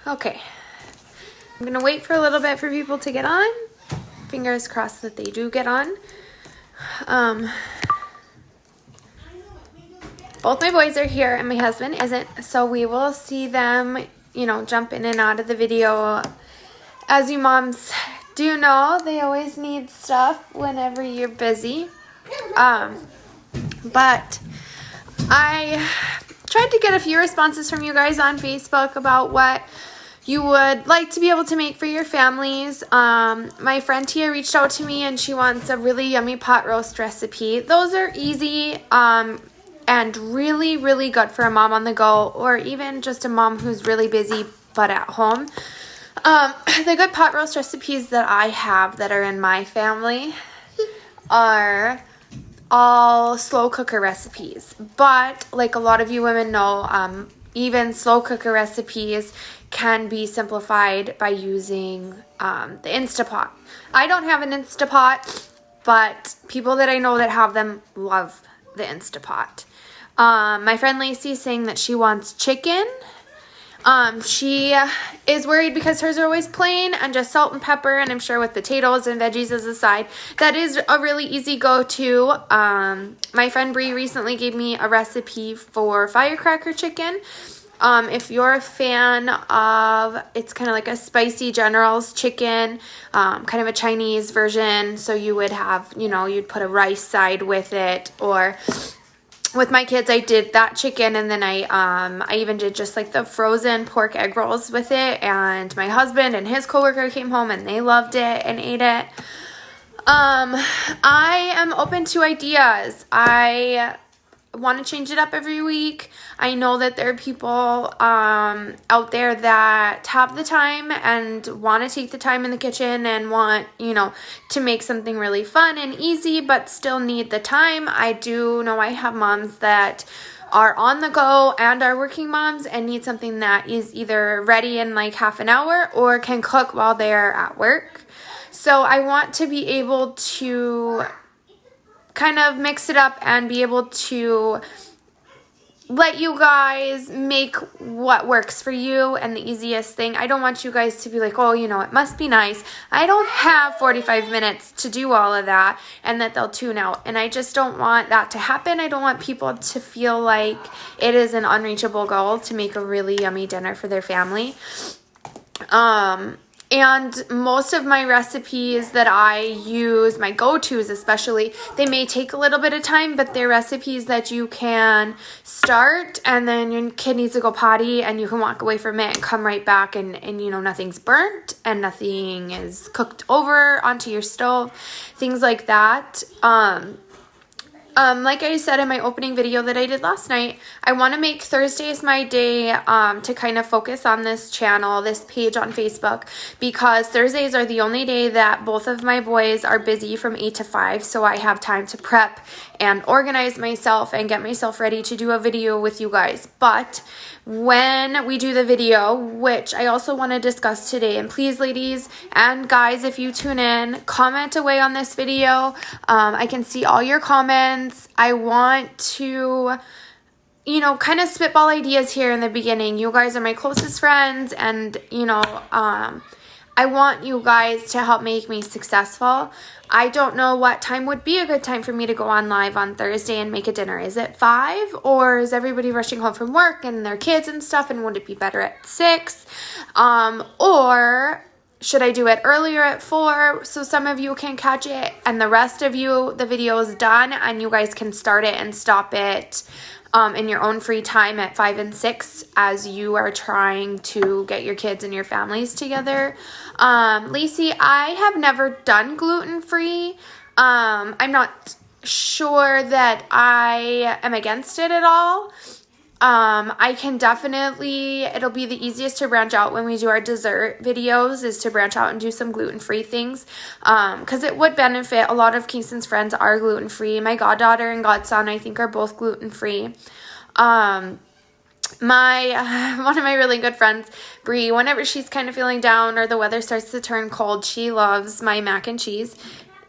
Okay. I'm going to wait for a little bit for people to get on. Fingers crossed that they do get on. Both my boys are here and my husband isn't, so we will see them, you know, jump in and out of the video. As you moms do know, they always need stuff whenever you're busy. But I tried to get a few responses from you guys on Facebook about what you would like to be able to make for your families. My friend Tia reached out to me and she wants a really yummy pot roast recipe. Those are easy and really, really good for a mom on the go, or even just a mom who's really busy but at home. The good pot roast recipes that I have that are in my family are all slow cooker recipes. But like a lot of you women know, even slow cooker recipes can be simplified by using the Instapot. I don't have an Instapot, but people that I know that have them love the Instapot. My friend Lacey is saying that she wants chicken. She is worried because hers are always plain and just salt and pepper, and I'm sure with potatoes and veggies as a side. That is a really easy go-to. My friend Bree recently gave me a recipe for firecracker chicken. If you're a fan of, it's kind of like a spicy General's chicken, kind of a Chinese version. So you would have, you know, you'd put a rice side with it, or with my kids, I did that chicken, and then I even did just like the frozen pork egg rolls with it, and my husband and his coworker came home and they loved it and ate it. I am open to ideas. I want to change it up every week. I know that there are people out there that have the time and want to take the time in the kitchen and want, you know, to make something really fun and easy, but still need the time. I do know I have moms that are on the go and are working moms and need something that is either ready in like half an hour or can cook while they're at work. So I want to be able to kind of mix it up and be able to let you guys make what works for you and the easiest thing. I don't want you guys to be like, oh, you know, it must be nice. I don't have 45 minutes to do all of that and that they'll tune out. And I just don't want that to happen. I don't want people to feel like it is an unreachable goal to make a really yummy dinner for their family. And most of my recipes that I use, my go-tos especially, they may take a little bit of time, but they're recipes that you can start and then your kid needs to go potty and you can walk away from it and come right back and you know, nothing's burnt and nothing is cooked over onto your stove, things like that. Like I said in my opening video that I did last night, I want to make Thursdays my day to kind of focus on this channel, this page on Facebook, because Thursdays are the only day that both of my boys are busy from 8 to 5, so I have time to prep and organize myself and get myself ready to do a video with you guys. But when we do the video, which I also want to discuss today, and please ladies and guys, if you tune in, comment away on this video. I can see all your comments. I want to, you know, kind of spitball ideas here in the beginning. You guys are my closest friends, and you know, I want you guys to help make me successful. I don't know what time would be a good time for me to go on live on Thursday and make a dinner. Is it 5, or is everybody rushing home from work and their kids and stuff, and would it be better at 6? Or should I do it earlier at 4 so some of you can catch it and the rest of you, the video is done and you guys can start it and stop it in your own free time at 5 and 6 as you are trying to get your kids and your families together. Lacey, I have never done gluten-free. I'm not sure that I am against it at all. I can definitely, it'll be the easiest to branch out when we do our dessert videos, is to branch out and do some gluten-free things, because it would benefit. A lot of Kingston's friends are gluten-free. My goddaughter and godson, I think, are both gluten-free. One of my really good friends, Bree, whenever she's kind of feeling down or the weather starts to turn cold, she loves my mac and cheese.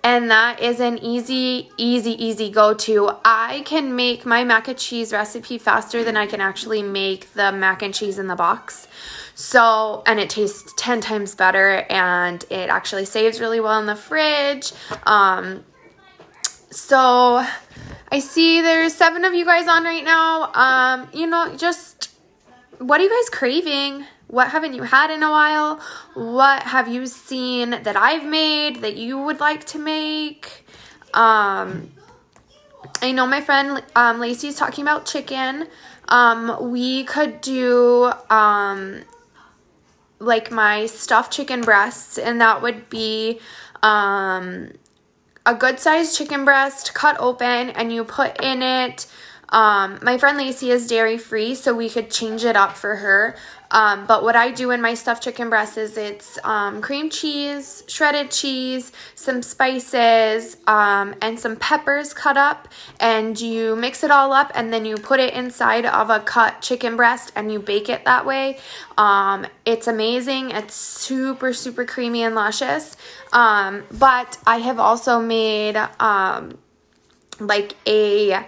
and that is an easy go-to. I can make my mac and cheese recipe faster than I can actually make the mac and cheese in the box. So, and it tastes 10 times better, and it actually saves really well in the fridge. So I see there's 7 of you guys on right now. Just what are you guys craving? What haven't you had in a while? What have you seen that I've made that you would like to make? I know my friend Lacey's talking about chicken. We could do like my stuffed chicken breasts, and that would be a good sized chicken breast cut open, and you put in it, my friend Lacey is dairy free, so we could change it up for her. But what I do in my stuffed chicken breast is it's cream cheese, shredded cheese, some spices, and some peppers cut up, and you mix it all up, and then you put it inside of a cut chicken breast, and you bake it that way. It's amazing. It's super, super creamy and luscious. But I have also made like a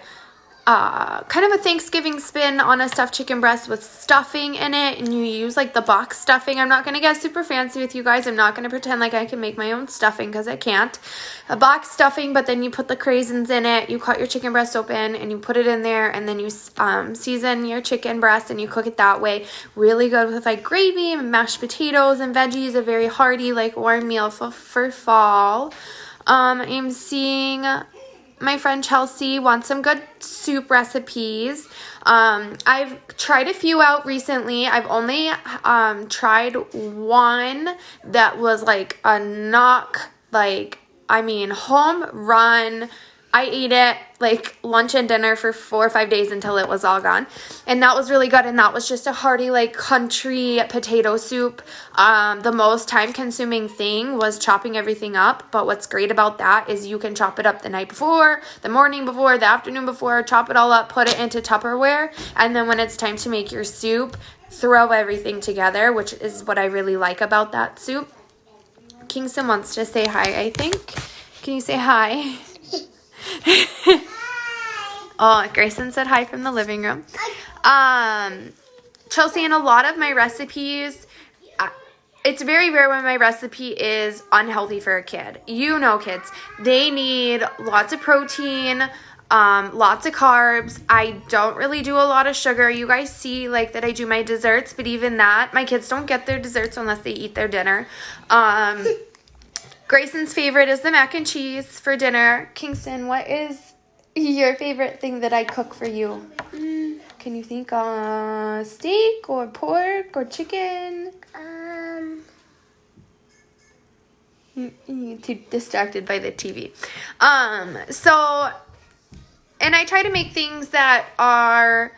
kind of a Thanksgiving spin on a stuffed chicken breast with stuffing in it, and you use like the box stuffing. I'm not going to get super fancy with you guys. I'm not going to pretend like I can make my own stuffing, because I can't. A box stuffing, but then you put the craisins in it, you cut your chicken breast open, and you put it in there, and then you season your chicken breast, and you cook it that way. Really good with like gravy and mashed potatoes and veggies. A very hearty like warm meal for fall. I'm seeing my friend Chelsea wants some good soup recipes. I've tried a few out recently. I've only tried one that was like a home run. I ate it like lunch and dinner for 4 or 5 days until it was all gone. And that was really good. And that was just a hearty like country potato soup. The most time consuming thing was chopping everything up. But what's great about that is you can chop it up the night before, the morning before, the afternoon before, chop it all up, put it into Tupperware. And then when it's time to make your soup, throw everything together, which is what I really like about that soup. Kingston wants to say hi, I think. Can you say hi? Oh, Grayson said hi from the living room. Chelsea, in a lot of my recipes, it's very rare when my recipe is unhealthy for a kid. You know, kids, they need lots of protein, lots of carbs. I don't really do a lot of sugar. You guys see like that I do my desserts, but even that, my kids don't get their desserts unless they eat their dinner. Grayson's favorite is the mac and cheese for dinner. Kingston, what is your favorite thing that I cook for you? Can you think steak or pork or chicken? You're too distracted by the TV. And I try to make things that are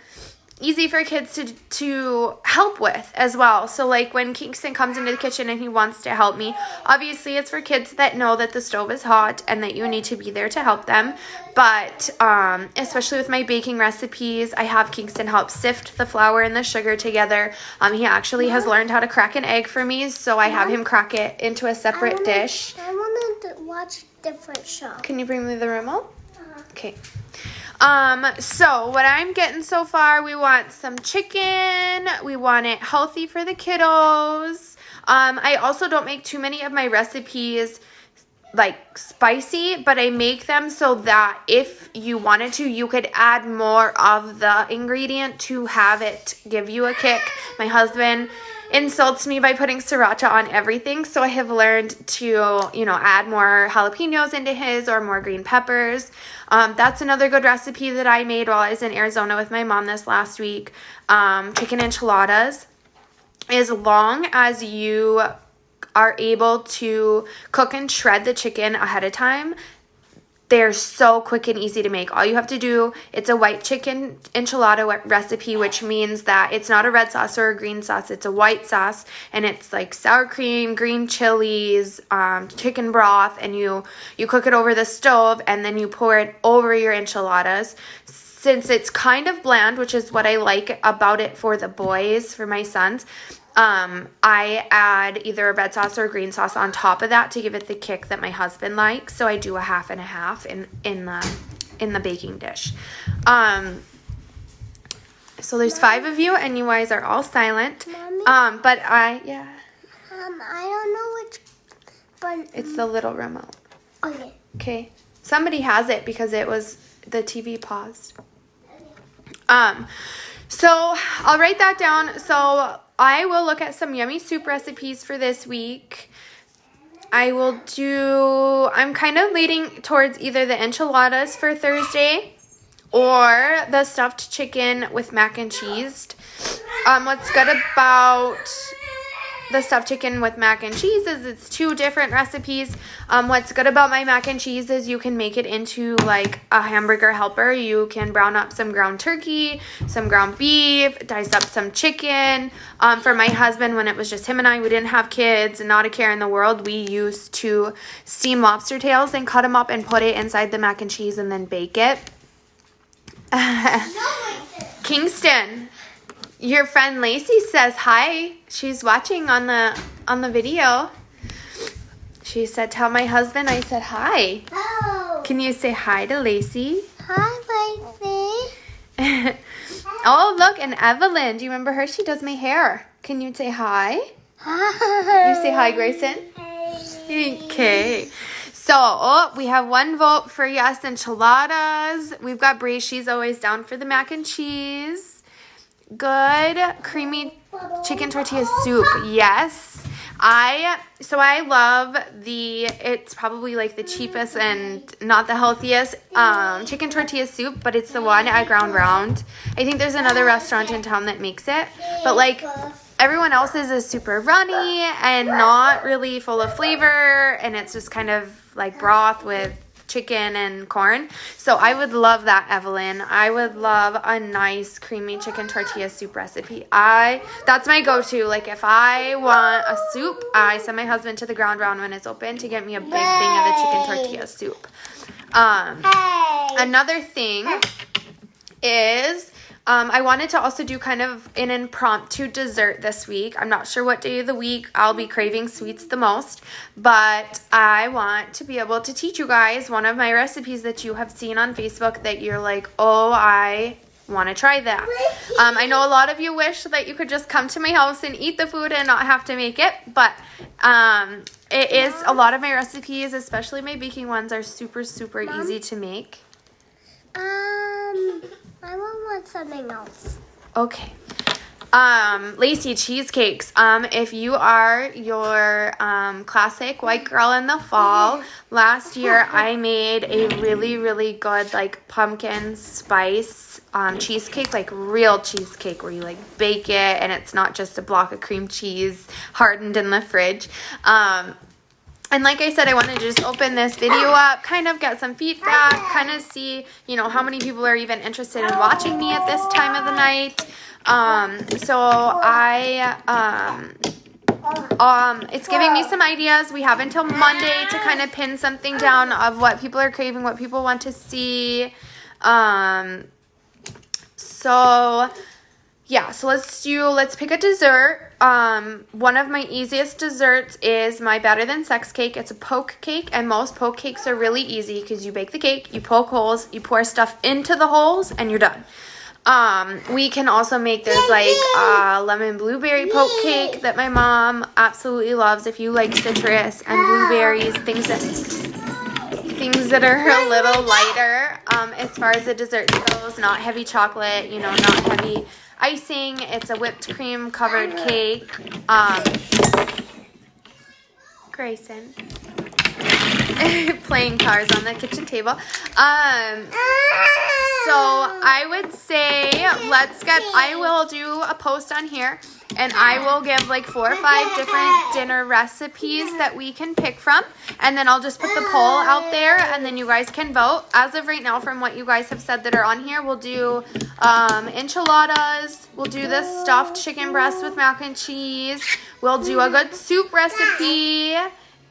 easy for kids to help with as well. So like when Kingston comes into the kitchen and he wants to help me, obviously it's for kids that know that the stove is hot and that you need to be there to help them. But especially with my baking recipes, I have Kingston help sift the flour and the sugar together. He actually has learned how to crack an egg for me, so I have him crack it into a separate dish. I want to watch different show. Can you bring me the remote? Okay. So what I'm getting so far, we want some chicken. We want it healthy for the kiddos. I also don't make too many of my recipes like spicy, but I make them so that if you wanted to, you could add more of the ingredient to have it give you a kick. My husband insults me by putting sriracha on everything, so I have learned to, add more jalapenos into his or more green peppers. That's another good recipe that I made while I was in Arizona with my mom this last week. Chicken enchiladas. As long as you are able to cook and shred the chicken ahead of time, they're so quick and easy to make. All you have to do, it's a white chicken enchilada recipe, which means that it's not a red sauce or a green sauce. It's a white sauce, and it's like sour cream, green chilies, chicken broth, and you cook it over the stove, and then you pour it over your enchiladas. since it's kind of bland, which is what I like about it for the boys, for my sons, I add either a red sauce or a green sauce on top of that to give it the kick that my husband likes. So I do a half and a half in the baking dish. So there's 5 of you, and you guys are all silent. Mommy? I don't know which button. It's the little remote. Okay. Okay. Somebody has it because the TV paused. So I'll write that down. So I will look at some yummy soup recipes for this week. I'm kind of leaning towards either the enchiladas for Thursday or the stuffed chicken with mac and cheese. What's good about the stuffed chicken with mac and cheese is it's 2 different recipes. What's good about my mac and cheese is you can make it into like a hamburger helper. You can brown up some ground turkey, some ground beef, dice up some chicken. For my husband, when it was just him and I, we didn't have kids and not a care in the world, we used to steam lobster tails and cut them up and put it inside the mac and cheese and then bake it. Kingston, your friend Lacey says hi. She's watching on the video. She said, tell my husband I said hi. Oh. Can you say hi to Lacey? Hi, Lacey. Oh, look, and Evelyn. Do you remember her? She does my hair. Can you say hi? Hi. You say hi, Grayson? Okay. So, we have 1 vote for yes, enchiladas. We've got Bray. She's always down for the mac and cheese. Good creamy chicken tortilla soup. Yes. I love it's probably like the cheapest and not the healthiest chicken tortilla soup, but it's the one at Ground Round. I think there's another restaurant in town that makes it, but like everyone else's is super runny and not really full of flavor, and it's just kind of like broth with chicken and corn. So I would love that, Evelyn. I would love a nice creamy chicken tortilla soup recipe. That's my go-to. Like if I want a soup, I send my husband to the Ground Round when it's open to get me a big thing of the chicken tortilla soup. Another thing is I wanted to also do kind of an impromptu dessert this week. I'm not sure what day of the week I'll be craving sweets the most, but I want to be able to teach you guys one of my recipes that you have seen on Facebook that you're like, oh, I want to try that. I know a lot of you wish that you could just come to my house and eat the food and not have to make it, but it is a lot of my recipes, especially my baking ones, are super, super easy to make. I want something else. Okay. Lacey, cheesecakes. If you are your classic white girl in the fall, last year I made a really, really good like pumpkin spice cheesecake, like real cheesecake where you like bake it and it's not just a block of cream cheese hardened in the fridge. And like I said, I wanted to just open this video up, kind of get some feedback, kind of see, how many people are even interested in watching me at this time of the night. It's giving me some ideas. We have until Monday to kind of pin something down of what people are craving, what people want to see. So let's pick a dessert. One of my easiest desserts is my Better Than Sex cake. It's a poke cake, and most poke cakes are really easy because you bake the cake, you poke holes, you pour stuff into the holes, and you're done. We can also make, there's like lemon blueberry poke cake that my mom absolutely loves. If you like citrus and blueberries, things that are a little lighter, as far as the dessert goes, not heavy chocolate, not heavy icing. It's a whipped cream covered cake. Grayson playing cars on the kitchen table. So I would say I will do a post on here and I will give like 4 or 5 different dinner recipes that we can pick from, and then I'll just put the poll out there and then you guys can vote. As of right now, from what you guys have said that are on here, we'll do enchiladas, we'll do the stuffed chicken breast with mac and cheese, we'll do a good soup recipe,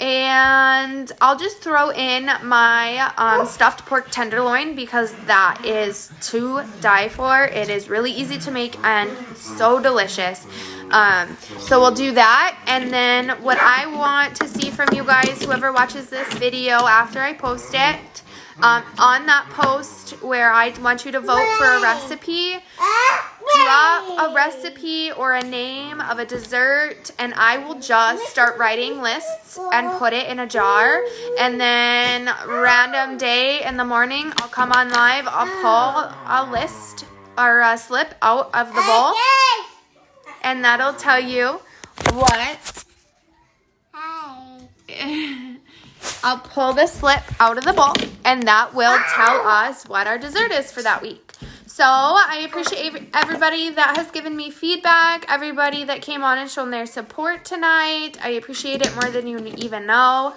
And I'll just throw in my stuffed pork tenderloin because that is to die for. It is really easy to make and so delicious. So we'll do that. And then what I want to see from you guys, whoever watches this video after I post it, on that post where I want you to vote for a recipe, drop a recipe or a name of a dessert, and I will just start writing lists and put it in a jar. And then random day in the morning, I'll come on live, I'll pull a list or a slip out of the bowl, and that'll tell you what. I'll pull the slip out of the bowl, and that will tell us what our dessert is for that week. So I appreciate everybody that has given me feedback, everybody that came on and shown their support tonight. I appreciate it more than you even know.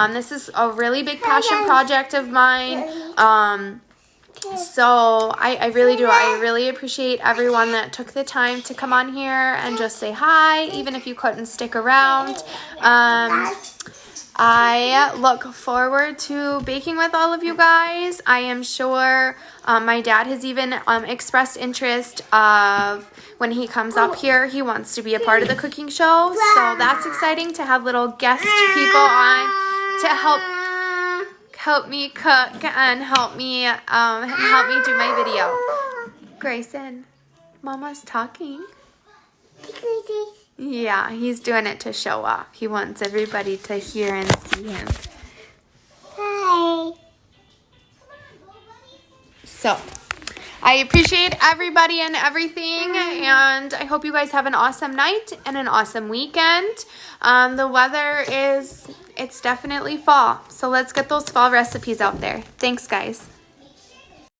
This is a really big passion project of mine. So I really do. I really appreciate everyone that took the time to come on here and just say hi, even if you couldn't stick around. I look forward to baking with all of you guys. I am sure my dad has even expressed interest of when he comes up here, he wants to be a part of the cooking show. So that's exciting to have little guest people on to help me cook and help me do my video. Grayson, Mama's talking. Yeah, he's doing it to show off. He wants everybody to hear and see him. Hi. So, I appreciate everybody and everything, and I hope you guys have an awesome night and an awesome weekend. The weather it's definitely fall, so let's get those fall recipes out there. Thanks, guys.